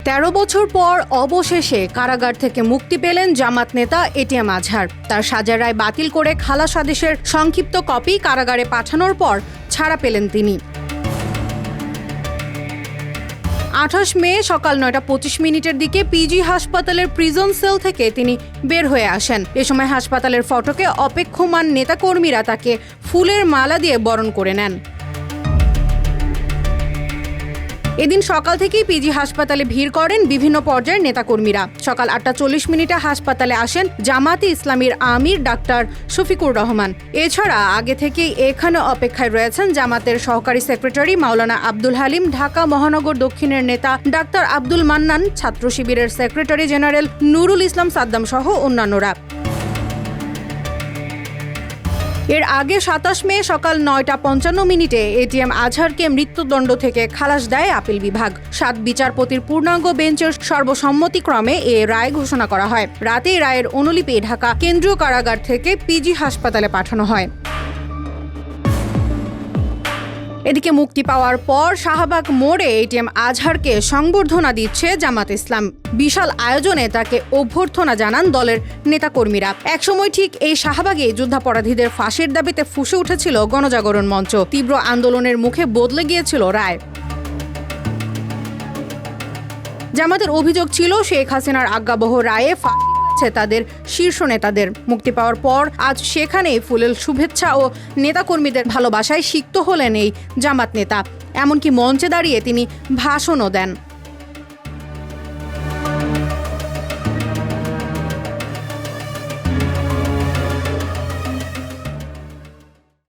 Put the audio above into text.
১৩ বছর পর অবশেষে কারাগার থেকে মুক্তি পেলেন জামাত নেতা এটিএম আজহার। তার সাজার রায় বাতিল করে খালাস আদেশের সংক্ষিপ্ত কপি কারাগারে পাঠানোর পর ছাড়া পেলেন তিনি। ২৮ মে সকাল ৯:২৫ দিকে পিজি হাসপাতালের প্রিজন সেল থেকে তিনি বের হয়ে আসেন। এ সময় হাসপাতালের ফটকে অপেক্ষমান নেতাকর্মীরা তাকে ফুলের মালা দিয়ে বরণ করে নেন। এদিন সকাল থেকেই পিজি হাসপাতালে ভিড় করেন বিভিন্ন পর্যায়ের নেতাকর্মীরা। সকাল ৮:৪০ হাসপাতালে আসেন জামাতে ইসলামীর আমির ডাক্তার শফিকুর রহমান। এছাড়া আগে থেকেই এখানে অপেক্ষায় রয়েছেন জামাতের সহকারী সেক্রেটারি মাওলানা আব্দুল হালিম, ঢাকা মহানগর দক্ষিণের নেতা ডাক্তার আব্দুল মান্নান, ছাত্র শিবিরের সেক্রেটারি জেনারেল নুরুল ইসলাম সাদ্দাম সহ অন্যান্যরা। এর আগে ২৭ মে সকাল ৯:৫৫ এটিএম আজহারকে মৃত্যুদণ্ড থেকে খালাস দেয় আপিল বিভাগ। ৭ বিচারপতির পূর্ণাঙ্গ বেঞ্চের সর্বসম্মতিক্রমে এ রায় ঘোষণা করা হয়। রাতেই রায়ের অনুলিপি ঢাকা কেন্দ্রীয় কারাগার থেকে পিজি হাসপাতালে পাঠানো হয়। এদিকে মুক্তি পাওয়ার পর শাহবাগ মোড়ে এটিএম আজহারকে সংবর্ধনা দিচ্ছে জামাত ইসলাম। বিশাল আয়োজনে তাকে অভ্যর্থনা জানান দলের নেতাকর্মীরা। একসময় ঠিক এই শাহবাগে যুদ্ধাপরাধীদের ফাঁসির দাবিতে ফুঁসে উঠেছিল গণজাগরণ মঞ্চ। তীব্র আন্দোলনের মুখে বদলে গিয়েছিল রায়। জামাতের অভিযোগ ছিল শেখ হাসিনার আজ্ঞাবহ রায়ে তাদের শীর্ষ নেতাদের। মুক্তি পাওয়ার পর আজ সেখানেই ফুলেল শুভেচ্ছা ও নেতাকর্মীদের ভালোবাসায় সিক্ত হলেন এই জামাত নেতা। এমনকি মঞ্চে দাঁড়িয়ে তিনি ভাষণও দেন।